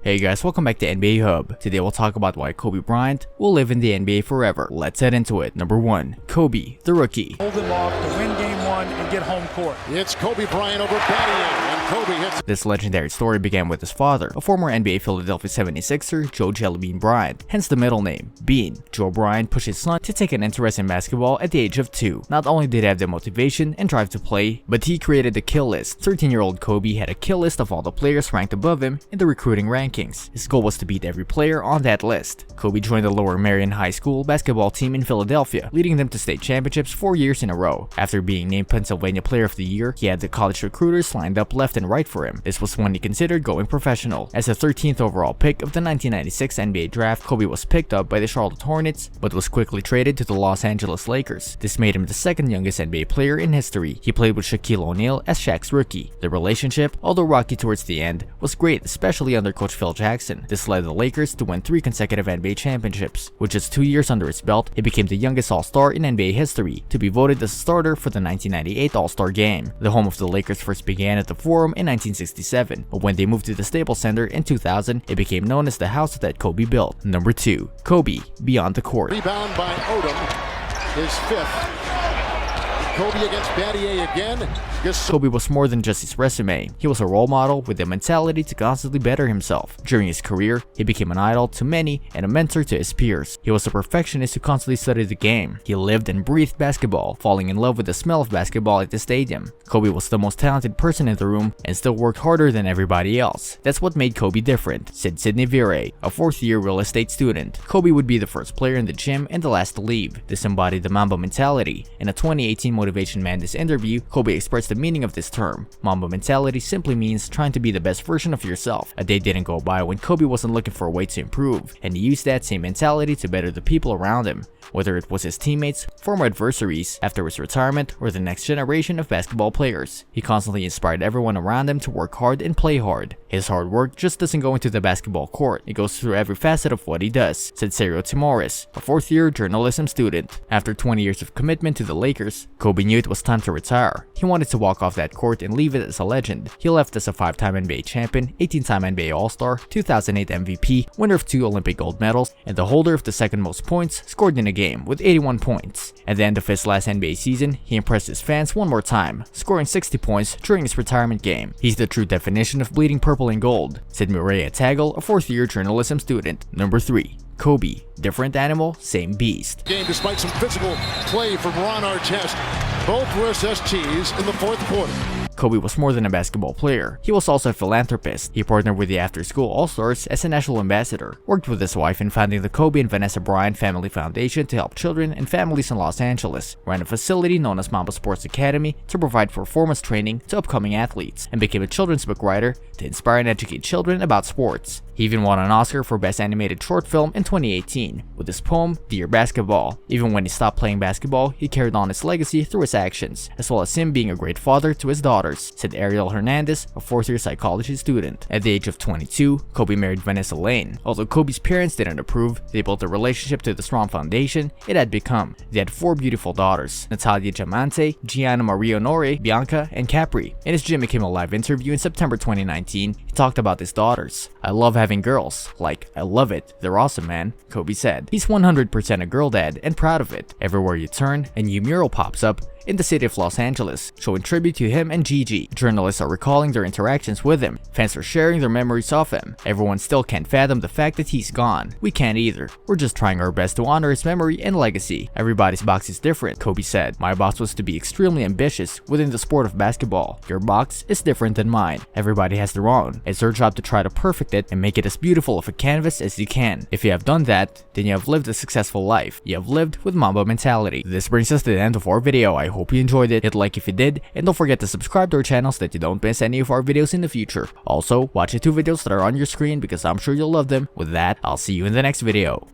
Hey guys, welcome back to NBA Hub. Today we'll talk about why Kobe Bryant will live in the NBA forever. Let's head into it. Number 1. Kobe, the rookie. Hold him off to win game 1 and get home court. It's Kobe Bryant over Bryant, and Kobe hits. This legendary story began with his father, a former NBA Philadelphia 76er, Joe Jellybean Bryant, hence the middle name, Bean. Joe Bryant pushed his son to take an interest in basketball at the age of 2. Not only did he have the motivation and drive to play, but he created the kill list. 13-year-old Kobe had a kill list of all the players ranked above him in the recruiting rankings. His goal was to beat every player on that list. Kobe joined the Lower Merion High School basketball team in Philadelphia, leading them to state championships 4 years in a row. After being named Pennsylvania Player of the Year, he had the college recruiters lined up left and right for him. This was when he considered going professional. As the 13th overall pick of the 1996 NBA draft, Kobe was picked up by the Charlotte Hornets, but was quickly traded to the Los Angeles Lakers. This made him the second youngest NBA player in history. He played with Shaquille O'Neal as Shaq's rookie. The relationship, although rocky towards the end, was great, especially under coach Phil Jackson. This led the Lakers to win 3 consecutive NBA championships. With just 2 years under his belt, he became the youngest All-Star in NBA history to be voted as a starter for the 1998 All-Star Game. The home of the Lakers first began at the Forum in 1967, but when they moved to the Staples Center in 2000, it became known as the house that Kobe built. Number 2. Kobe, beyond the court. Rebound by Odom, his 5th. Kobe against Battier again. Kobe was more than just his resume. He was a role model with the mentality to constantly better himself. During his career, he became an idol to many and a mentor to his peers. He was a perfectionist who constantly studied the game. He lived and breathed basketball, falling in love with the smell of basketball at the stadium. Kobe was the most talented person in the room and still worked harder than everybody else. That's what made Kobe different, said Sidney Vire, a 4th-year real estate student. Kobe would be the first player in the gym and the last to leave. This embodied the Mamba mentality. In a 2018 Motivation Madness interview, Kobe expressed the meaning of this term. Mamba mentality simply means trying to be the best version of yourself. A day didn't go by when Kobe wasn't looking for a way to improve, and he used that same mentality to better the people around him, whether it was his teammates, former adversaries, after his retirement, or the next generation of basketball players. He constantly inspired everyone around him to work hard and play hard. His hard work just doesn't go into the basketball court, it goes through every facet of what he does, said Sergio Timoris, a 4th-year journalism student. After 20 years of commitment to the Lakers, Kobe knew it was time to retire. He wanted to walk off that court and leave it as a legend. He left as a 5-time NBA champion, 18-time NBA All-Star, 2008 MVP, winner of 2 Olympic gold medals, and the holder of the second most points scored in a game with 81 points. At the end of his last NBA season, he impressed his fans one more time, scoring 60 points during his retirement game. He's the true definition of bleeding purple and gold, said Mireya Tagle, a 4th-year journalism student. Number 3. Kobe, different animal, same beast. Game despite some physical play from Ron Artest. Both were SSTs in the 4th quarter. Kobe was more than a basketball player. He was also a philanthropist. He partnered with the After School All-Stars as a national ambassador, worked with his wife in founding the Kobe and Vanessa Bryant Family Foundation to help children and families in Los Angeles, ran a facility known as Mamba Sports Academy to provide performance training to upcoming athletes, and became a children's book writer to inspire and educate children about sports. He even won an Oscar for Best Animated Short Film in 2018 with his poem, Dear Basketball. Even when he stopped playing basketball, he carried on his legacy through his actions, as well as him being a great father to his daughters, said Ariel Hernandez, a 4th-year psychology student. At the age of 22, Kobe married Vanessa Lane. Although Kobe's parents didn't approve, they built a relationship to the strong foundation it had become. They had 4 beautiful daughters, Natalia Diamante, Gianna Maria Honore, Bianca, and Capri. In his Jimmy Kimmel Live interview in September 2019, he talked about his daughters. I love having girls. Like, I love it. They're awesome, man, Kobe said. He's 100% a girl dad and proud of it. Everywhere you turn, a new mural pops up in the city of Los Angeles, showing tribute to him and Gigi. Journalists are recalling their interactions with him. Fans are sharing their memories of him. Everyone still can't fathom the fact that he's gone. We can't either. We're just trying our best to honor his memory and legacy. Everybody's box is different, Kobe said. My box was to be extremely ambitious within the sport of basketball. Your box is different than mine. Everybody has their own. It's your job to try to perfect it and make it as beautiful of a canvas as you can. If you have done that, then you have lived a successful life. You have lived with Mamba mentality. This brings us to the end of our video. I hope you enjoyed it. Hit like if you did, and don't forget to subscribe to our channel so that you don't miss any of our videos in the future. Also, watch the 2 videos that are on your screen because I'm sure you'll love them. With that, I'll see you in the next video.